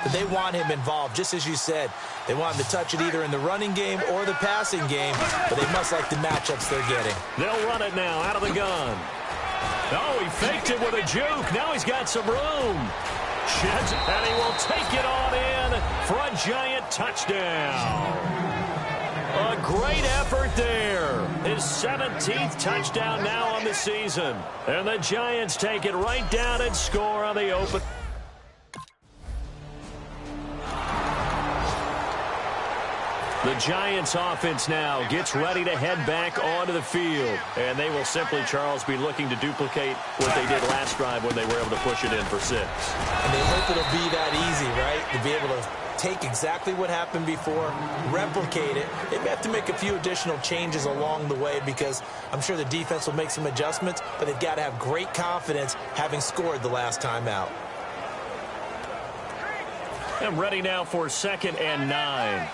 but they want him involved, just as you said. They want him to touch it either in the running game or the passing game, but they must like the matchups they're getting. They'll run it now out of the gun. Oh, he faked it with a juke. Now he's got some room. Sheds it, and he will take it on in for a giant touchdown. A great effort there. His 17th touchdown now on the season. And the Giants take it right down and score on the open. The Giants offense now gets ready to head back onto the field. And they will simply, Charles, be looking to duplicate what they did last drive when they were able to push it in for 6. And they hope it'll be that easy, right? To be able to take exactly what happened before, replicate it. They may have to make a few additional changes along the way because I'm sure the defense will make some adjustments, but they've got to have great confidence having scored the last time out. And ready now for 2nd and 9.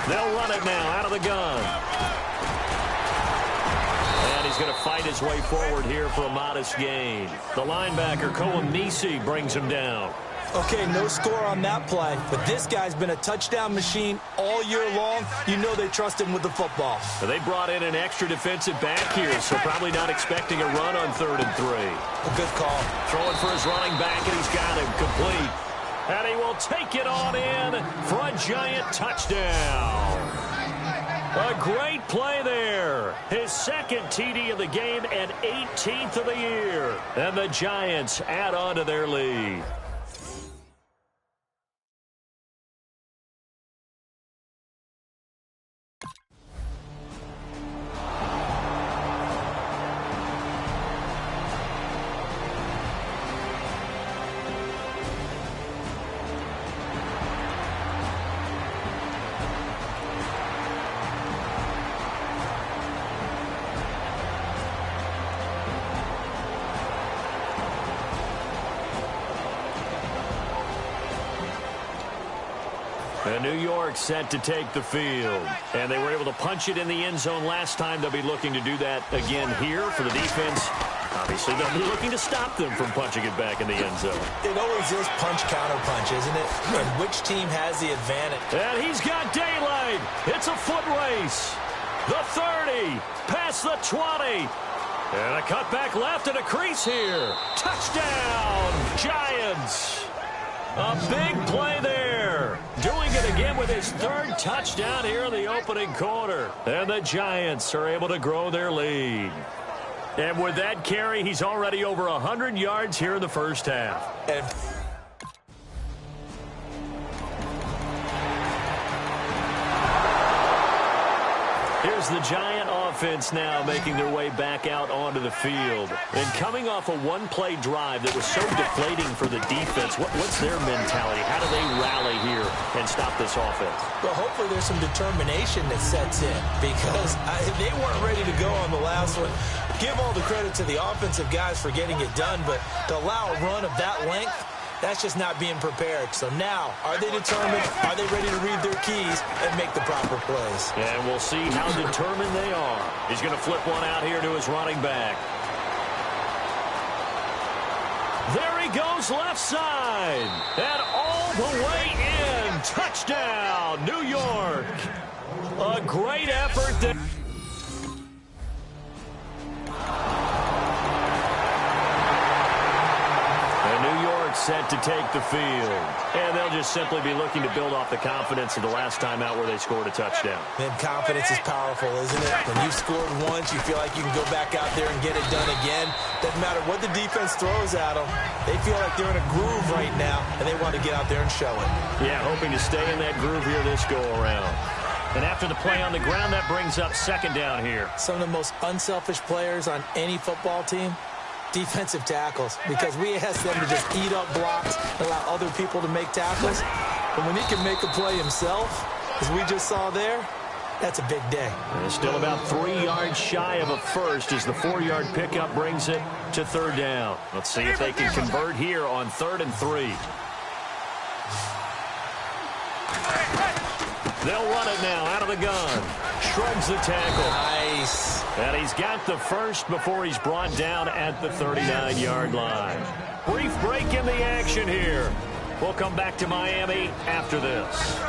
They'll run it now out of the gun. And he's going to fight his way forward here for a modest gain. The linebacker, Koamnisi, brings him down. Okay, no score on that play, but this guy's been a touchdown machine all year long. You know they trust him with the football. So they brought in an extra defensive back here, so probably not expecting a run on 3rd and 3. A good call. Throwing for his running back, and he's got him complete. And he will take it on in for a giant touchdown. A great play there. His 2nd TD of the game and 18th of the year. And the Giants add on to their lead. And New York set to take the field. And they were able to punch it in the end zone last time. They'll be looking to do that again here for the defense. Obviously, they'll be looking to stop them from punching it back in the end zone. It always is punch-counter-punch, isn't it? And which team has the advantage? And he's got daylight. It's a foot race. The 30, past the 20. And a cutback left and a crease here. Touchdown, Giants. A big play there. Doing it again with his 3rd touchdown here in the opening quarter. And the Giants are able to grow their lead. And with that carry, he's already over 100 yards here in the first half. And here's the Giant offense now making their way back out onto the field. And coming off a one-play drive that was so deflating for the defense, what's their mentality? How do they rally here and stop this offense? Well, hopefully there's some determination that sets in because they weren't ready to go on the last one. Give all the credit to the offensive guys for getting it done, but to allow a run of that length, that's just not being prepared. So now, are they determined? Are they ready to read their keys and make the proper plays? And we'll see how determined they are. He's going to flip one out here to his running back. There he goes left side. And all the way in. Touchdown, New York. A great effort there. Set to take the field. And they'll just simply be looking to build off the confidence of the last time out where they scored a touchdown. And confidence is powerful, isn't it? When you've scored once, you feel like you can go back out there and get it done again. Doesn't matter what the defense throws at them. They feel like they're in a groove right now, and they want to get out there and show it. Yeah, hoping to stay in that groove here this go-around. And after the play on the ground, that brings up 2nd down here. Some of the most unselfish players on any football team, defensive tackles, because we ask them to just eat up blocks and allow other people to make tackles. But when he can make a play himself, as we just saw there, that's a big day. And still about 3 yards shy of a first as the 4-yard pickup brings it to 3rd down. Let's see if they can convert here on 3rd and 3. They'll run it now out of the gun. Shrugs the tackle. Nice. And he's got the first before he's brought down at the 39-yard line. Brief break in the action here. We'll come back to Miami after this.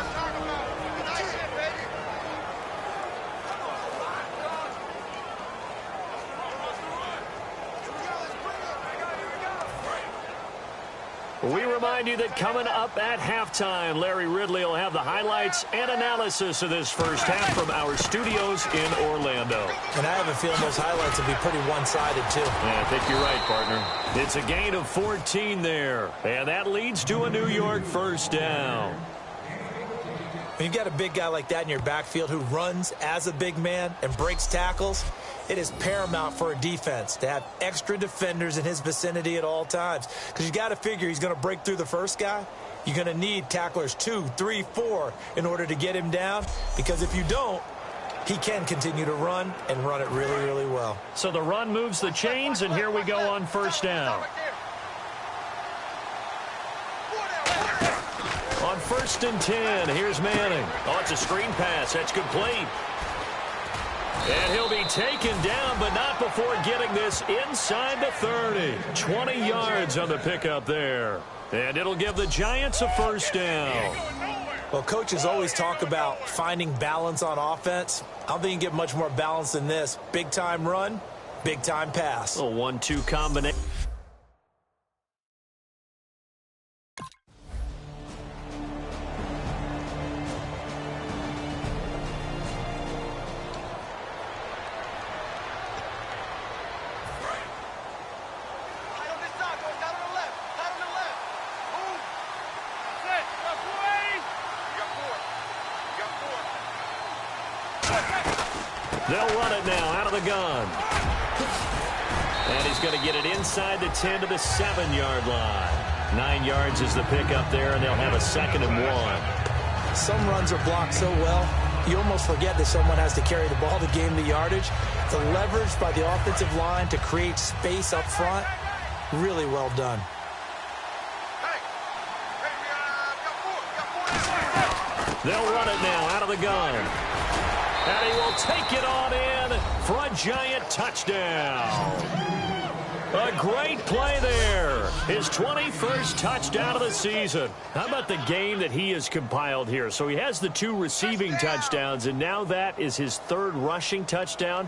We remind you that coming up at halftime, Larry Ridley will have the highlights and analysis of this first half from our studios in Orlando. And I have a feeling those highlights will be pretty one-sided, too. Yeah, I think you're right, partner. It's a gain of 14 there, and that leads to a New York first down. When you've got a big guy like that in your backfield who runs as a big man and breaks tackles, it is paramount for a defense to have extra defenders in his vicinity at all times. Because you got to figure he's going to break through the first guy. You're going to need tacklers 2, 3, 4 in order to get him down. Because if you don't, he can continue to run and run it really, really well. So the run moves the chains, and here we go on first down. On 1st and 10, here's Manning. Oh, it's a screen pass. That's complete. And he'll be taken down, but not before getting this inside the 30. 20 yards on the pickup there. And it'll give the Giants a first down. Well, coaches always talk about finding balance on offense. I don't think you can get much more balance than this. Big-time run, big-time pass. A 1-2 combination. They'll run it now out of the gun. And he's going to get it inside the 10 to the 7-yard line. 9 yards is the pickup there, and they'll have a 2nd and 1. Some runs are blocked so well, you almost forget that someone has to carry the ball to gain the yardage. The leverage by the offensive line to create space up front, really well done. They'll run it now out of the gun. And he will take it on in for a Giant touchdown. A great play there. His 21st touchdown of the season. How about the game that he has compiled here? So he has the 2 receiving touchdowns, and now that is his 3rd rushing touchdown.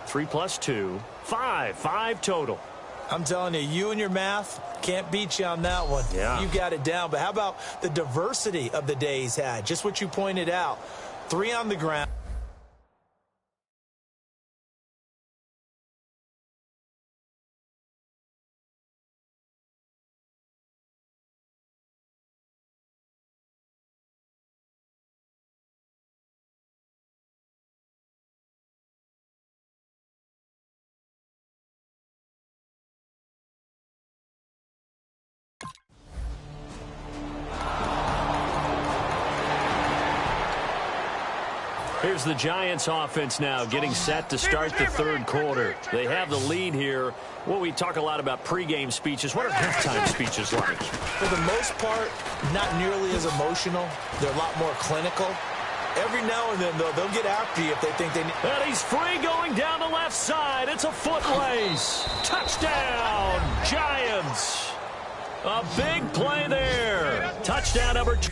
3 plus 2, 5 total. I'm telling you, you and your math can't beat you on that one. Yeah. You got it down. But how about the diversity of the day he's had? Just what you pointed out. 3 on the ground. Here's the Giants offense now getting set to start the 3rd quarter. They have the lead here. Well, we talk a lot about pregame speeches. What are halftime speeches like? For the most part, not nearly as emotional. They're a lot more clinical. Every now and then, though, they'll get after you if they think they need. And he's free going down the left side. It's a foot race. Touchdown, Giants. A big play there. Touchdown number 2.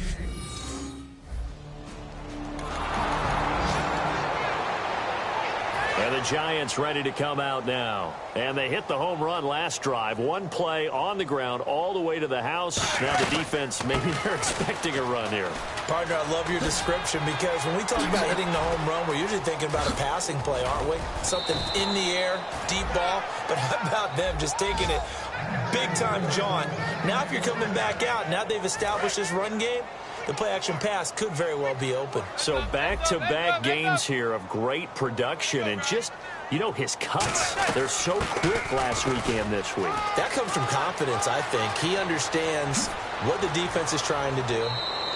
And the Giants ready to come out now. And they hit the home run last drive. 1 play on the ground all the way to the house. Now the defense, maybe they're expecting a run here. Partner, I love your description because when we talk about hitting the home run, we're usually thinking about a passing play, aren't we? Something in the air, deep ball. But how about them just taking it big-time jaunt? Now if you're coming back out, now they've established this run game, the play-action pass could very well be open. So back-to-back games here of great production and just, you know, his cuts. They're so quick last week and this week. That comes from confidence, I think. He understands what the defense is trying to do.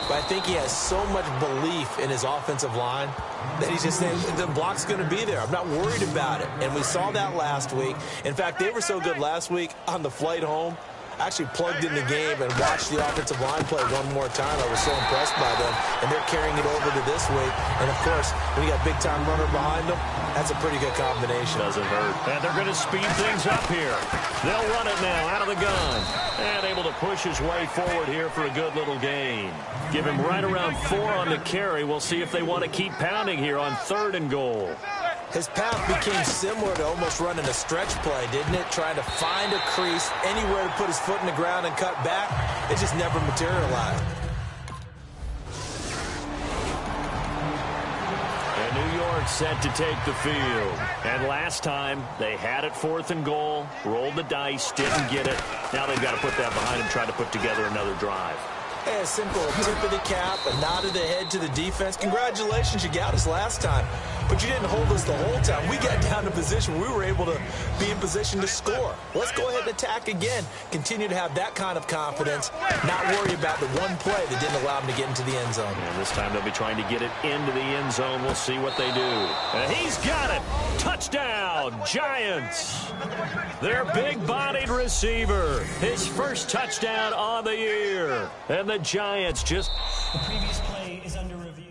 But I think he has so much belief in his offensive line that he's just saying, the block's going to be there. I'm not worried about it. And we saw that last week. In fact, they were so good last week on the flight home. I actually plugged in the game and watched the offensive line play one more time. I was so impressed by them, and they're carrying it over to this week. And, of course, when you got a big-time runner behind them, that's a pretty good combination. Doesn't hurt. And they're going to speed things up here. They'll run it now out of the gun. And able to push his way forward here for a good little gain. Give him right around 4 on the carry. We'll see if they want to keep pounding here on 3rd and goal. His path became similar to almost running a stretch play, didn't it? Trying to find a crease, anywhere to put his foot in the ground and cut back. It just never materialized. And New York set to take the field. And last time, they had it 4th and goal, rolled the dice, didn't get it. Now they've got to put that behind them, try to put together another drive. Hey, a simple tip of the cap, a nod of the head to the defense. Congratulations, you got us last time. But you didn't hold us the whole time. We got down to position. We were able to be in position to score. Let's go ahead and attack again. Continue to have that kind of confidence. Not worry about the one play that didn't allow them to get into the end zone. And this time they'll be trying to get it into the end zone. We'll see what they do. And he's got it. Touchdown, Giants. Their big-bodied receiver. His first touchdown on the year. And the Giants just... The previous play is under review.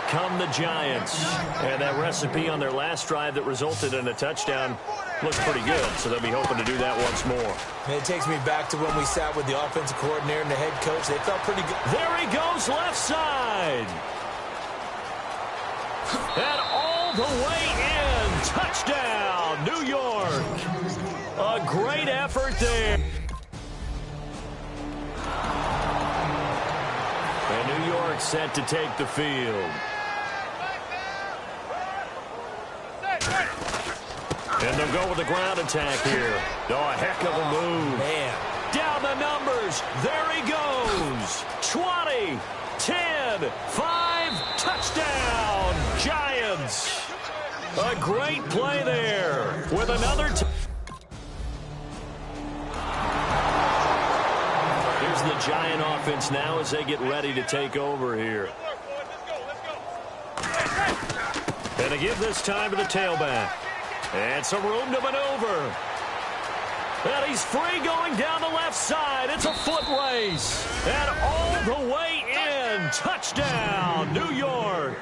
Come the Giants. And that recipe on their last drive that resulted in a touchdown looks pretty good, so they'll be hoping to do that once more. And it takes me back to when we sat with the offensive coordinator and the head coach. They felt pretty good. There he goes, left side. And all the way in. Touchdown, New York. A great effort there. And New York set to take the field. And they'll go with the ground attack here. Oh, a heck of a move. Man. Down the numbers. There he goes. 20, 10, 5, touchdown, Giants. A great play there with another. Here's the Giant offense now as they get ready to take over here. And they give this time to the tailback. And some room to maneuver. And he's free going down the left side. It's a foot race. And all the way in. Touchdown, New York.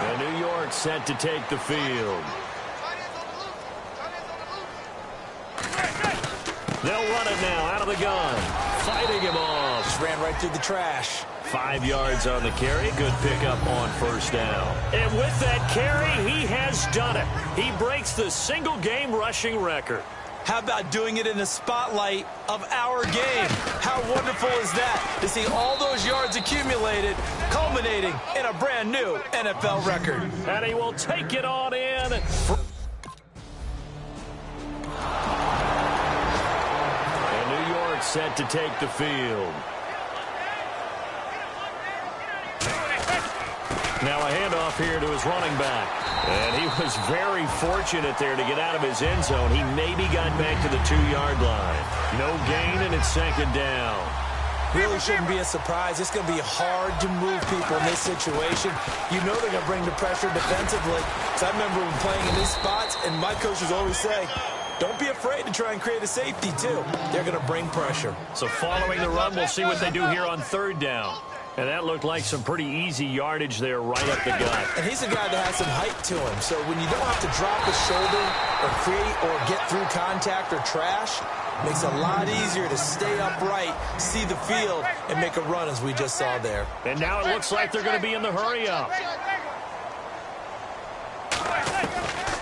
And New York set to take the field. They'll run it now out of the gun. Fighting him off. Just ran right through the trash. 5 yards on the carry. Good pickup on first down. And with that carry, he has done it. He breaks the single-game rushing record. How about doing it in the spotlight of our game? How wonderful is that to see all those yards accumulated, culminating in a brand new NFL record. And he will take it on in. And New York set to take the field. Now a handoff here to his running back. And he was very fortunate there to get out of his end zone. He maybe got back to the 2-yard line. No gain, and it's 2nd down. Really shouldn't be a surprise. It's going to be hard to move people in this situation. You know they're going to bring the pressure defensively. So I remember when playing in these spots, and my coaches always say, don't be afraid to try and create a safety, too. They're going to bring pressure. So following the run, we'll see what they do here on 3rd down. And that looked like some pretty easy yardage there right up the gut. And he's a guy that has some height to him. So when you don't have to drop his shoulder or create or get through contact or trash, it makes it a lot easier to stay upright, see the field, and make a run as we just saw there. And now it looks like they're going to be in the hurry-up.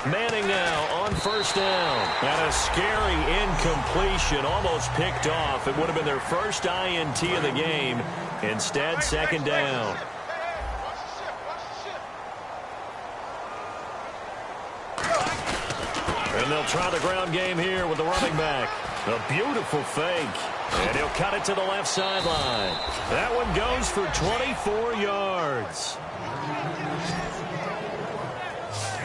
Manning now on first down. And a scary incompletion, almost picked off. It would have been their first INT of the game. Instead, 2nd down. And they'll try the ground game here with the running back. A beautiful fake. And he'll cut it to the left sideline. That one goes for 24 yards.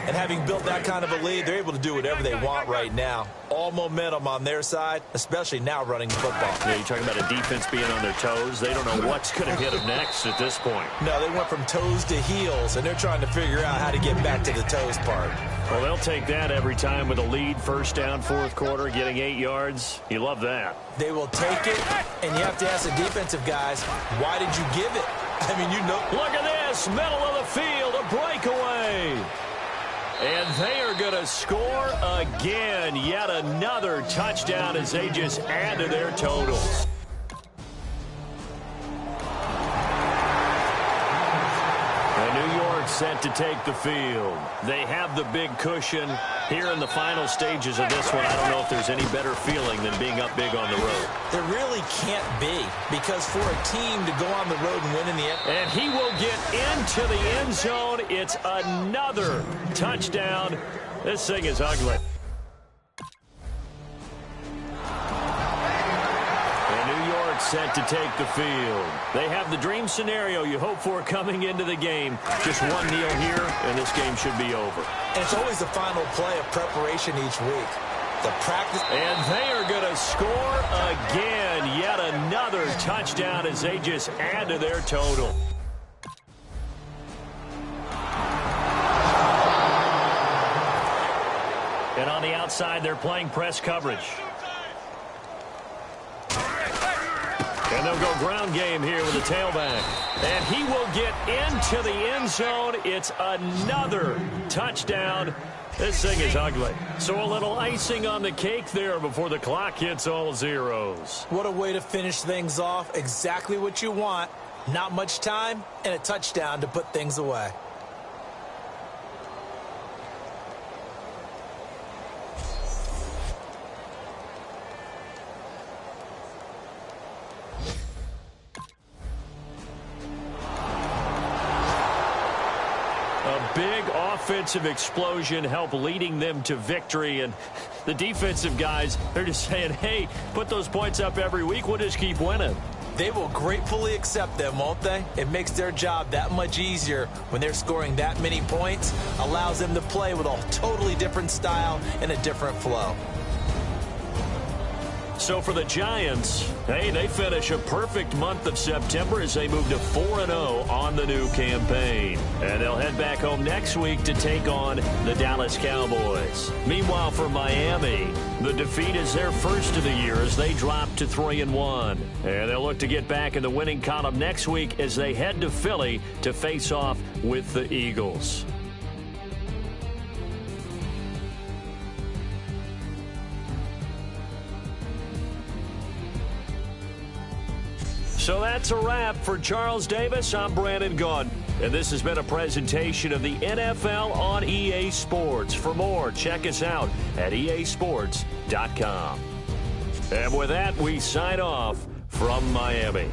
And having built that kind of a lead, they're able to do whatever they want right now. All momentum on their side, especially now running the football. Yeah, you're talking about a defense being on their toes. They don't know what's going to hit them next at this point. No, they went from toes to heels, and they're trying to figure out how to get back to the toes part. Well, they'll take that every time with a lead, first down, fourth quarter, getting 8 yards. You love that. They will take it, and you have to ask the defensive guys, why did you give it? I mean, you know. Look at this, middle of the field, a breakaway. And they are going to score again. Yet another touchdown as they just add to their totals. New York set to take the field. They have the big cushion here in the final stages of this one. I don't know if there's any better feeling than being up big on the road. There really can't be, because for a team to go on the road and win in the end. And he will get into the end zone. It's another touchdown. This thing is ugly. Set to take the field. They have the dream scenario you hope for coming into the game. Just one kneel here, and this game should be over. And it's always the final play of preparation each week. The practice. And they are going to score again. Yet another touchdown as they just add to their total. And on the outside, they're playing press coverage. And they'll go ground game here with the tailback. And he will get into the end zone. It's another touchdown. This thing is ugly. So a little icing on the cake there before the clock hits all zeros. What a way to finish things off. Exactly what you want. Not much time and a touchdown to put things away. Big offensive explosion help leading them to victory, and the defensive guys, they're just saying, hey, put those points up every week, we'll just keep winning. They will gratefully accept them, won't they? It makes their job that much easier when they're scoring that many points, allows them to play with a totally different style and a different flow. So for the Giants, hey, they finish a perfect month of September as they move to 4-0 on the new campaign. And they'll head back home next week to take on the Dallas Cowboys. Meanwhile, for Miami, the defeat is their first of the year as they drop to 3-1. And they'll look to get back in the winning column next week as they head to Philly to face off with the Eagles. So that's a wrap for Charles Davis. I'm Brandon Gaudin. And this has been a presentation of the NFL on EA Sports. For more, check us out at easports.com. And with that, we sign off from Miami.